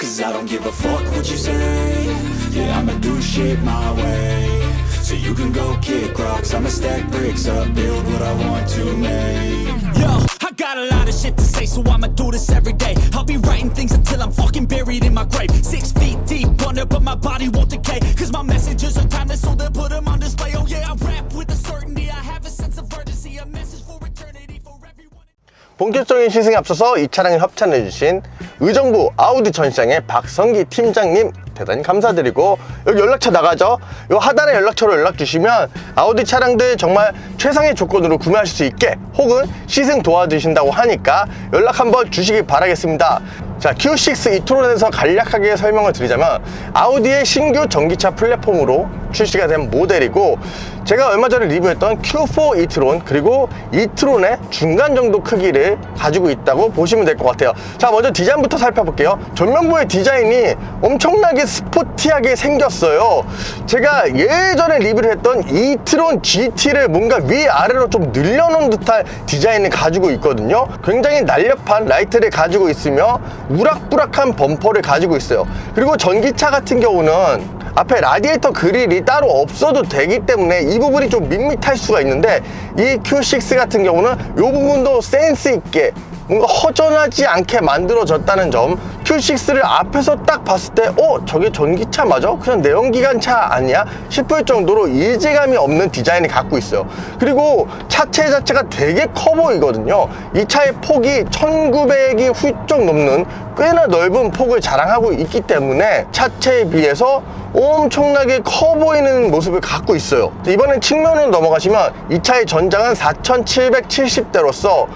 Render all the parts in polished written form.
Cause I don't give a fuck what you say. Yeah, I'ma do shit my way. So you can go kick rocks, I'ma stack bricks up, build what I want to make. Yo, I got a lot of shit to say, so I'ma do this every day. I'll be writing things until I'm fucking buried in my grave. 6 feet deep under, but my body won't decay. Cause my messages are timeless, so they'll put them on display. Oh yeah, I rap with a certainty, I have a sense of urgency. A message for eternity for everyone. 본격적인 시승에 앞서서 이 차량을 협찬해주신 의정부 아우디 전시장의 박성기 팀장님 대단히 감사드리고, 여기 연락처 나가죠? 요 하단에 연락처로 연락 주시면 아우디 차량들 정말 최상의 조건으로 구매하실 수 있게, 혹은 시승 도와주신다고 하니까 연락 한번 주시기 바라겠습니다. 자, Q6 이트론에 대해서 간략하게 설명을 드리자면, 아우디의 신규 전기차 플랫폼으로 출시가 된 모델이고, 제가 얼마 전에 리뷰했던 Q4 이트론, 그리고 이트론의 중간 정도 크기를 가지고 있다고 보시면 될 것 같아요. 자, 먼저 디자인부터 살펴볼게요. 전면부의 디자인이 엄청나게 스포티하게 생겼어요. 제가 예전에 리뷰를 했던 이트론 GT를 뭔가 위아래로 좀 늘려놓은 듯한 디자인을 가지고 있거든요. 굉장히 날렵한 라이트를 가지고 있으며 우락부락한 범퍼를 가지고 있어요. 그리고 전기차 같은 경우는 앞에 라디에이터 그릴이 따로 없어도 되기 때문에 이 부분이 좀 밋밋할 수가 있는데, 이 Q6 같은 경우는 이 부분도 센스 있게 뭔가 허전하지 않게 만들어졌다는 점, Q6를 앞에서 딱 봤을 때 저게 전기차 맞아? 그냥 내연기관차 아니야? 싶을 정도로 일재감이 없는 디자인을 갖고 있어요. 그리고 차체 자체가 되게 커 보이거든요. 이 차의 폭이 1900이 훌쩍 넘는 꽤나 넓은 폭을 자랑하고 있기 때문에 차체에 비해서 엄청나게 커 보이는 모습을 갖고 있어요. 이번엔 측면으로 넘어가시면 이 차의 전장은 4770대로서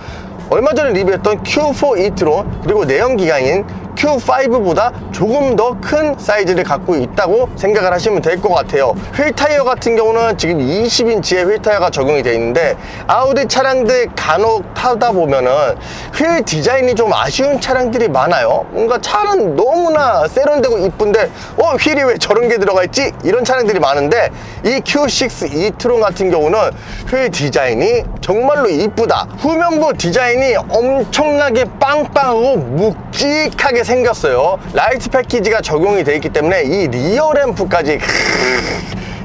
얼마 전에 리뷰했던 Q4 이트론, 그리고 내연기관인 Q5보다 조금 더 큰 사이즈를 갖고 있다고 생각을 하시면 될 것 같아요. 휠 타이어 같은 경우는 지금 20인치의 휠 타이어가 적용이 되어 있는데, 아우디 차량들 간혹 타다 보면은 휠 디자인이 좀 아쉬운 차량들이 많아요. 뭔가 차는 너무나 세련되고 이쁜데 휠이 왜 저런 게 들어가 있지? 이런 차량들이 많은데, 이 Q6 이트론 같은 경우는 휠 디자인이 정말로 이쁘다. 후면부 디자인이 엄청나게 빵빵하고 묵직하게 생겼어요. 라이트 패키지가 적용이 되어 있기 때문에 이 리어 램프까지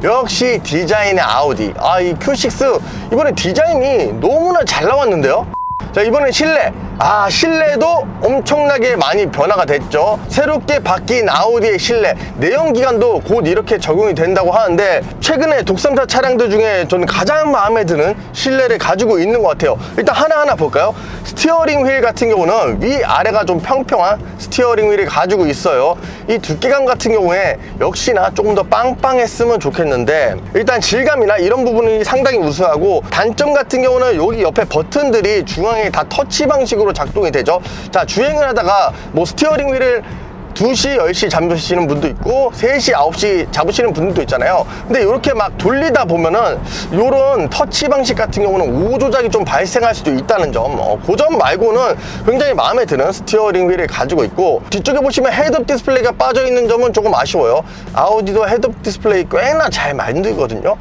역시 디자인의 아우디. 이 Q6 이번에 디자인이 너무나 잘 나왔는데요. 자, 이번엔 실내. 실내도 엄청나게 많이 변화가 됐죠. 새롭게 바뀐 아우디의 실내, 내연기관도 곧 이렇게 적용이 된다고 하는데, 최근에 독삼사 차량들 중에 저는 가장 마음에 드는 실내를 가지고 있는 것 같아요. 일단 하나하나 볼까요? 스티어링 휠 같은 경우는 위아래가 좀 평평한 스티어링 휠을 가지고 있어요. 이 두께감 같은 경우에 역시나 조금 더 빵빵했으면 좋겠는데, 일단 질감이나 이런 부분이 상당히 우수하고, 단점 같은 경우는 여기 옆에 버튼들이 중앙에 다 터치 방식으로 작동이 되죠. 자, 주행을 하다가 뭐 스티어링 휠을 2시, 10시 잡으시는 분도 있고 3시, 9시 잡으시는 분들도 있잖아요. 근데 이렇게 막 돌리다 보면은 요런 터치 방식 같은 경우는 오조작이 좀 발생할 수도 있다는 점, 그 점 말고는 굉장히 마음에 드는 스티어링 휠을 가지고 있고, 뒤쪽에 보시면 헤드업 디스플레이가 빠져 있는 점은 조금 아쉬워요. 아우디도 헤드업 디스플레이 꽤나 잘 만들거든요.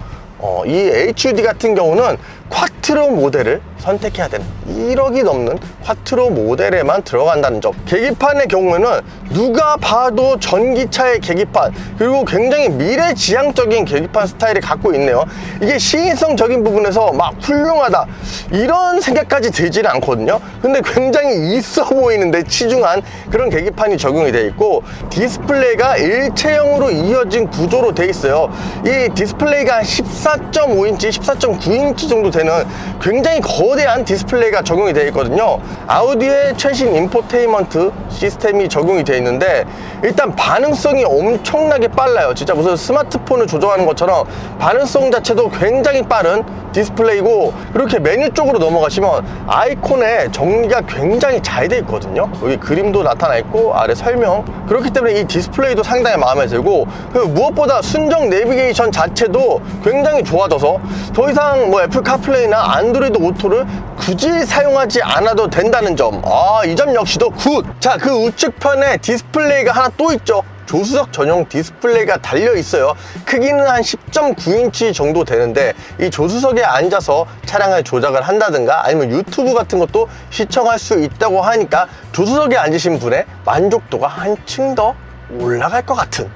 이 HUD 같은 경우는 쿼트로 모델을 선택해야 되는, 1억이 넘는 쿼트로 모델에만 들어간다는 점. 계기판의 경우에는 누가 봐도 전기차의 계기판, 그리고 굉장히 미래지향적인 계기판 스타일을 갖고 있네요. 이게 시인성적인 부분에서 막 훌륭하다 이런 생각까지 들지는 않거든요. 근데 굉장히 있어 보이는데 치중한 그런 계기판이 적용이 되어 있고, 디스플레이가 일체형으로 이어진 구조로 되어 있어요. 이 디스플레이가 14.5인치, 14.9인치 정도 되는 굉장히 거대한 디스플레이가 적용이 되어 있거든요. 아우디의 최신 인포테인먼트 시스템이 적용이 되어 있는데, 일단 반응성이 엄청나게 빨라요. 진짜 무슨 스마트폰을 조종하는 것처럼 반응성 자체도 굉장히 빠른 디스플레이고, 이렇게 메뉴 쪽으로 넘어가시면 아이콘에 정리가 굉장히 잘 되어 있거든요. 여기 그림도 나타나 있고 아래 설명. 그렇기 때문에 이 디스플레이도 상당히 마음에 들고, 무엇보다 순정 내비게이션 자체도 굉장히 좋아져서 더 이상 뭐 애플 카플레이나 안드로이드 오토를 굳이 사용하지 않아도 된다는 점, 이 점 역시도 굿. 자, 그 우측편에 디스플레이가 하나 또 있죠. 조수석 전용 디스플레이가 달려 있어요. 크기는 한 10.9인치 정도 되는데 이 조수석에 앉아서 차량을 조작을 한다든가 아니면 유튜브 같은 것도 시청할 수 있다고 하니까 조수석에 앉으신 분의 만족도가 한층 더 올라갈 것 같은.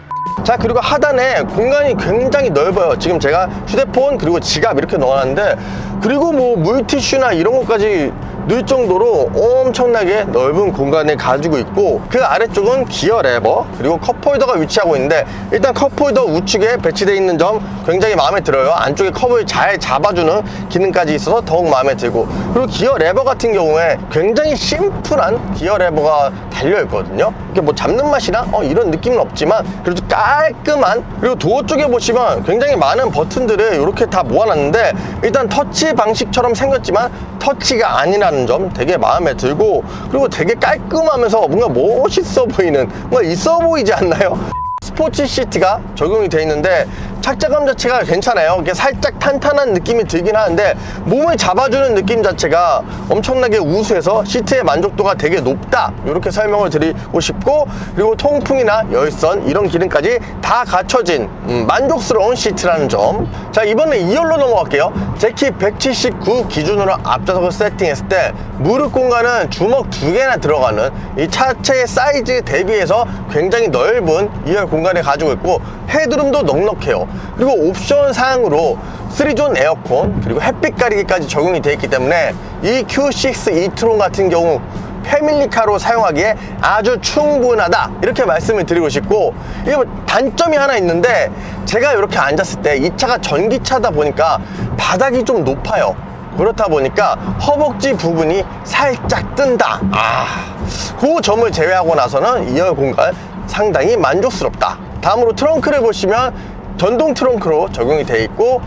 자, 그리고 하단에 공간이 굉장히 넓어요. 지금 제가 휴대폰 그리고 지갑 이렇게 넣어놨는데, 그리고 뭐 물티슈나 이런 것까지 넣을 정도로 엄청나게 넓은 공간을 가지고 있고, 그 아래쪽은 기어 레버 그리고 컵홀더가 위치하고 있는데, 일단 컵홀더 우측에 배치되어 있는 점 굉장히 마음에 들어요. 안쪽에 컵을 잘 잡아주는 기능까지 있어서 더욱 마음에 들고, 그리고 기어 레버 같은 경우에 굉장히 심플한 기어 레버가 달려 있거든요. 이렇게 뭐 잡는 맛이나 이런 느낌은 없지만 그래도 깔끔한. 그리고 도어 쪽에 보시면 굉장히 많은 버튼들을 이렇게 다 모아놨는데, 일단 터치 방식처럼 생겼지만 터치가 아니라는 점 되게 마음에 들고, 그리고 되게 깔끔하면서 뭔가 멋있어 보이는, 뭔가 있어 보이지 않나요? 스포츠 시트가 적용이 되어 있는데 착자감 자체가 괜찮아요. 이게 살짝 탄탄한 느낌이 들긴 하는데 몸을 잡아주는 느낌 자체가 엄청나게 우수해서 시트의 만족도가 되게 높다, 이렇게 설명을 드리고 싶고, 그리고 통풍이나 열선 이런 기능까지 다 갖춰진 만족스러운 시트라는 점. 자, 이번에 2열로 넘어갈게요. 제 키 179 기준으로 앞좌석을 세팅했을 때 무릎 공간은 주먹 2개나 들어가는 이 차체의 사이즈 대비해서 굉장히 넓은 2열 공간을 가지고 있고, 헤드룸도 넉넉해요. 그리고 옵션 사항으로 3존 에어컨 그리고 햇빛 가리기까지 적용이 되어 있기 때문에 이 Q6 e-tron 같은 경우 패밀리카로 사용하기에 아주 충분하다, 이렇게 말씀을 드리고 싶고, 이게 뭐 단점이 하나 있는데, 제가 이렇게 앉았을 때 이 차가 전기차다 보니까 바닥이 좀 높아요. 그렇다 보니까 허벅지 부분이 살짝 뜬다. 그 점을 제외하고 나서는 2열 공간 상당히 만족스럽다. 다음으로 트렁크를 보시면 전동 트렁크로 적용이 되어 있고,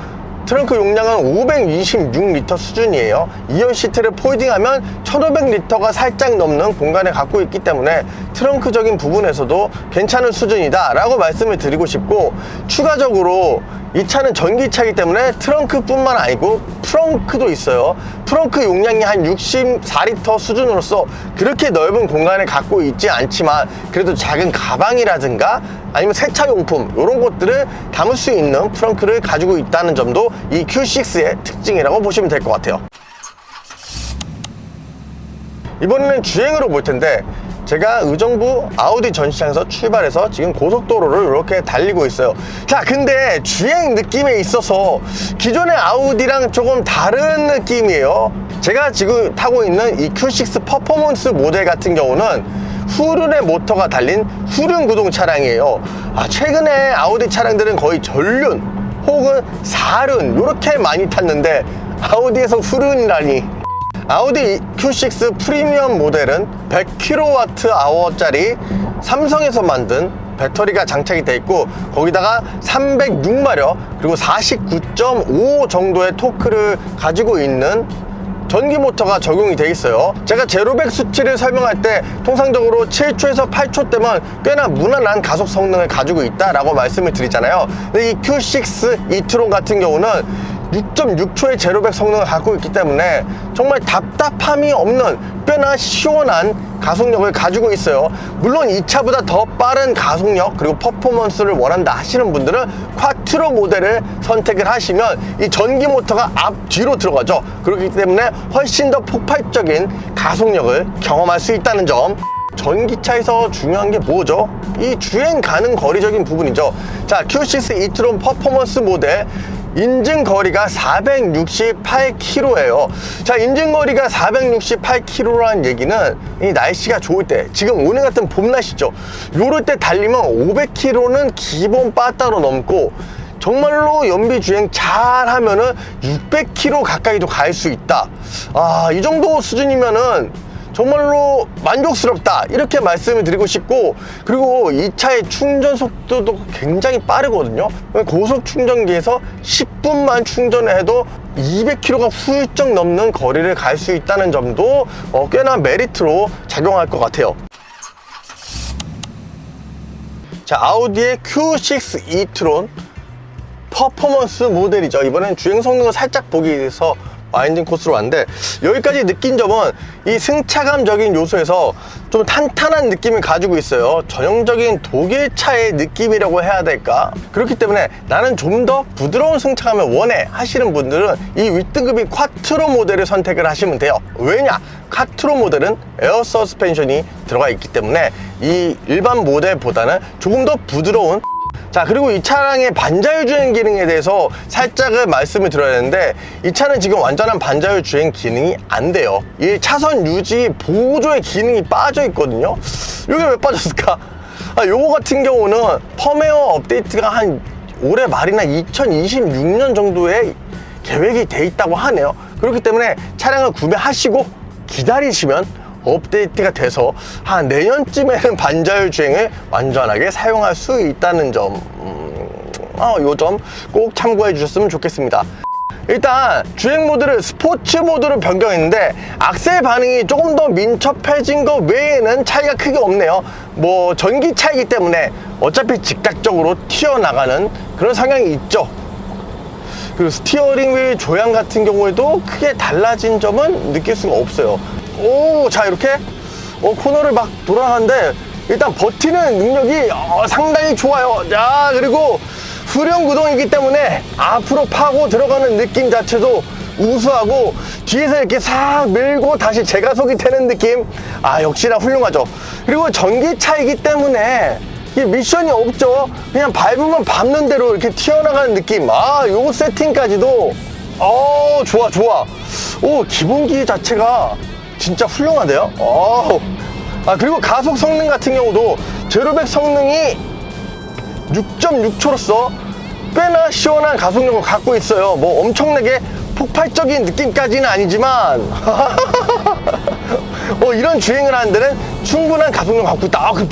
트렁크 용량은 526리터 수준이에요. 2열 시트를 폴딩하면 1500리터가 살짝 넘는 공간을 갖고 있기 때문에 트렁크적인 부분에서도 괜찮은 수준이다 라고 말씀을 드리고 싶고, 추가적으로 이 차는 전기차이기 때문에 트렁크뿐만 아니고 프렁크도 있어요. 프렁크 용량이 한 64리터 수준으로서 그렇게 넓은 공간을 갖고 있지 않지만 그래도 작은 가방이라든가 아니면 세차용품 이런 것들을 담을 수 있는 프렁크를 가지고 있다는 점도 이 Q6의 특징이라고 보시면 될 것 같아요. 이번에는 주행으로 볼 텐데, 제가 의정부 아우디 전시장에서 출발해서 지금 고속도로를 이렇게 달리고 있어요. 자, 근데 주행 느낌에 있어서 기존의 아우디랑 조금 다른 느낌이에요. 제가 지금 타고 있는 이 Q6 퍼포먼스 모델 같은 경우는 후륜의 모터가 달린 후륜 구동 차량이에요. 최근에 아우디 차량들은 거의 전륜 혹은 4륜 이렇게 많이 탔는데 아우디에서 후륜이라니. 아우디 Q6 프리미엄 모델은 100kWh짜리 삼성에서 만든 배터리가 장착이 되어 있고, 거기다가 306마력 그리고 49.5 정도의 토크를 가지고 있는 전기 모터가 적용이 되어 있어요. 제가 제로백 수치를 설명할 때 통상적으로 7초에서 8초 대면 꽤나 무난한 가속 성능을 가지고 있다라고 말씀을 드리잖아요. 근데 이 Q6 e-tron 같은 경우는 6.6초의 제로백 성능을 갖고 있기 때문에 정말 답답함이 없는 꽤나 시원한 가속력을 가지고 있어요. 물론 이 차보다 더 빠른 가속력 그리고 퍼포먼스를 원한다 하시는 분들은 콰트로 모델을 선택을 하시면 이 전기 모터가 앞뒤로 들어가죠. 그렇기 때문에 훨씬 더 폭발적인 가속력을 경험할 수 있다는 점. 전기차에서 중요한 게 뭐죠? 이 주행 가능 거리적인 부분이죠. 자, Q6 e-tron 퍼포먼스 모델 인증 거리가 468km예요. 자, 인증 거리가 468km라는 얘기는 이 날씨가 좋을 때, 지금 오늘 같은 봄 날씨죠. 요럴 때 달리면 500km는 기본 빠따로 넘고, 정말로 연비 주행 잘 하면은 600km 가까이도 갈 수 있다. 이 정도 수준이면은 정말로 만족스럽다, 이렇게 말씀을 드리고 싶고, 그리고 이 차의 충전 속도도 굉장히 빠르거든요. 고속 충전기에서 10분만 충전을 해도 200km가 훌쩍 넘는 거리를 갈 수 있다는 점도 꽤나 메리트로 작용할 것 같아요. 자, 아우디의 Q6 e-tron 퍼포먼스 모델이죠. 이번엔 주행 성능을 살짝 보기 위해서 와인딩 코스로 왔는데, 여기까지 느낀 점은 이 승차감적인 요소에서 좀 탄탄한 느낌을 가지고 있어요. 전형적인 독일차의 느낌이라고 해야 될까? 그렇기 때문에 나는 좀 더 부드러운 승차감을 원해 하시는 분들은 이 윗등급인 콰트로 모델을 선택을 하시면 돼요. 왜냐? 콰트로 모델은 에어 서스펜션이 들어가 있기 때문에 이 일반 모델보다는 조금 더 부드러운. 자, 그리고 이 차량의 반자율 주행 기능에 대해서 살짝을 말씀을 드려야 되는데, 이 차는 지금 완전한 반자율 주행 기능이 안 돼요. 이 차선 유지 보조의 기능이 빠져 있거든요. 이게 왜 빠졌을까? 요거 같은 경우는 펌웨어 업데이트가 한 올해 말이나 2026년 정도에 계획이 돼 있다고 하네요. 그렇기 때문에 차량을 구매하시고 기다리시면 업데이트가 돼서 한 내년쯤에는 반자율 주행을 완전하게 사용할 수 있다는 점, 요 점 꼭 참고해 주셨으면 좋겠습니다. 일단 주행 모드를 스포츠 모드로 변경했는데, 악셀 반응이 조금 더 민첩해진 것 외에는 차이가 크게 없네요. 뭐 전기차이기 때문에 어차피 즉각적으로 튀어나가는 그런 성향이 있죠. 그리고 스티어링 휠 조향 같은 경우에도 크게 달라진 점은 느낄 수가 없어요. 오, 자, 이렇게 코너를 막 돌아가는데 일단 버티는 능력이 상당히 좋아요. 자, 그리고 후륜 구동이기 때문에 앞으로 파고 들어가는 느낌 자체도 우수하고, 뒤에서 이렇게 싹 밀고 다시 재가속이 되는 느낌, 역시나 훌륭하죠. 그리고 전기차이기 때문에 이게 미션이 없죠. 그냥 밟으면 밟는 대로 이렇게 튀어나가는 느낌. 요 세팅까지도 좋아. 기본기 자체가 진짜 훌륭하대요. 그리고 가속 성능 같은 경우도 제로백 성능이 6.6초로서 꽤나 시원한 가속력을 갖고 있어요. 뭐 엄청나게 폭발적인 느낌까지는 아니지만 이런 주행을 하는 데는 충분한 가속력을 갖고 있다. 그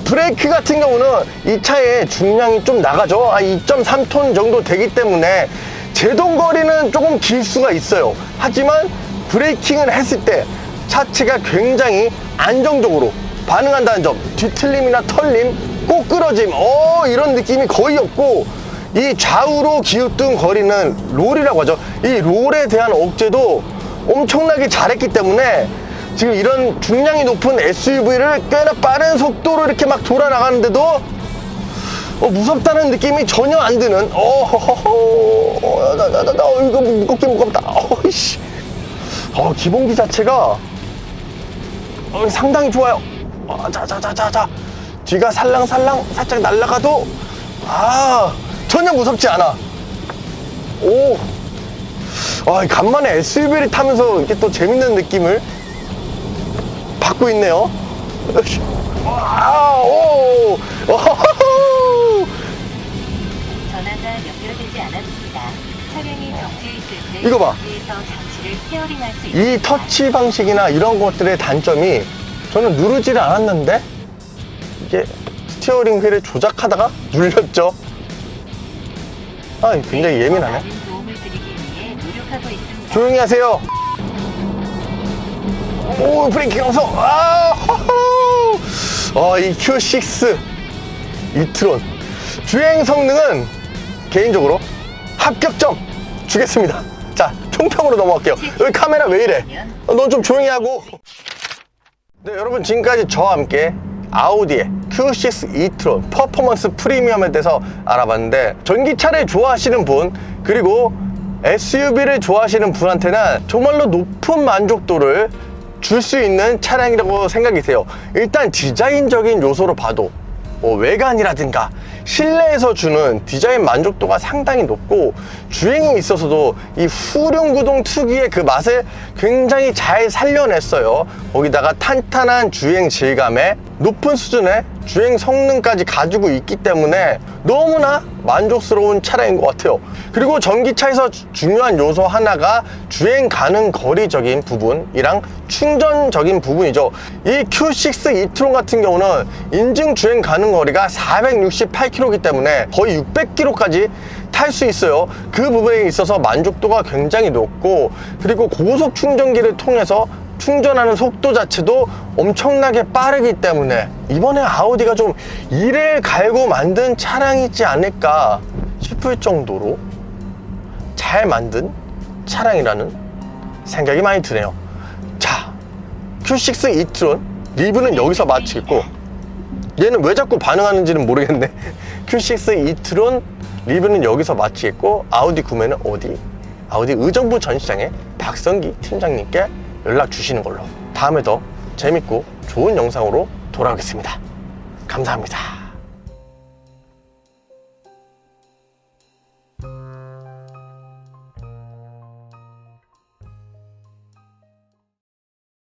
브레이크 같은 경우는 이 차의 중량이 좀 나가죠. 2.3톤 정도 되기 때문에 제동거리는 조금 길 수가 있어요. 하지만 브레이킹을 했을 때 차체가 굉장히 안정적으로 반응한다는 점, 뒤틀림이나 털림, 꼬꾸러짐, 이런 느낌이 거의 없고, 이 좌우로 기웃든 거리는 롤이라고 하죠. 이 롤에 대한 억제도 엄청나게 잘했기 때문에 지금 이런 중량이 높은 SUV를 꽤나 빠른 속도로 이렇게 막 돌아 나가는데도 무섭다는 느낌이 전혀 안 드는. 이거 무겁다. 기본기 자체가 상당히 좋아요. 자, 뒤가 살랑살랑 살짝 날아가도 전혀 무섭지 않아. 간만에 SUV를 타면서 이렇게 또 재밌는 느낌을 받고 있네요. 전화가 연결되지 않았습니다. 차량이 정지해 있을 때 이거 봐. 뒤에서 장치를 페어링할 수 이 있습니다. 터치 방식이나 이런 것들의 단점이, 저는 누르지를 않았는데 이게 스티어링 휠을 조작하다가 눌렸죠. 굉장히 예민하네. 많은 도움을 드리기 위해 노력하고 있습니다. 조용히 하세요. 브레이킹 감소. 이 Q6 e-tron 주행 성능은 개인적으로 합격점 주겠습니다. 자, 총평으로 넘어갈게요. 여기 카메라 왜 이래? 넌 좀 조용히 하고. 네, 여러분, 지금까지 저와 함께 아우디의 Q6 e-tron 퍼포먼스 프리미엄에 대해서 알아봤는데, 전기차를 좋아하시는 분, 그리고 SUV를 좋아하시는 분한테는 정말로 높은 만족도를 줄 수 있는 차량이라고 생각이 돼요. 일단 디자인적인 요소로 봐도 외관이라든가 실내에서 주는 디자인 만족도가 상당히 높고, 주행에 있어서도 이 후륜 구동 특유의 그 맛을 굉장히 잘 살려냈어요. 거기다가 탄탄한 주행 질감에 높은 수준의 주행 성능까지 가지고 있기 때문에 너무나 만족스러운 차량인 것 같아요. 그리고 전기차에서 중요한 요소 하나가 주행 가능 거리적인 부분이랑 충전적인 부분이죠. 이 Q6 e-tron 같은 경우는 인증 주행 가능 거리가 468km이기 때문에 거의 600km까지 탈 수 있어요. 그 부분에 있어서 만족도가 굉장히 높고, 그리고 고속 충전기를 통해서 충전하는 속도 자체도 엄청나게 빠르기 때문에 이번에 아우디가 좀 이를 갈고 만든 차량이지 않을까 싶을 정도로 잘 만든 차량이라는 생각이 많이 드네요. 자, Q6 e-tron 리뷰는 여기서 마치겠고, 얘는 왜 자꾸 반응하는지는 모르겠네. Q6 e-tron 리뷰는 여기서 마치겠고, 아우디 구매는 어디? 아우디 의정부 전시장에 박성기 팀장님께 연락 주시는 걸로. 다음에 더 재밌고 좋은 영상으로 돌아오겠습니다. 감사합니다.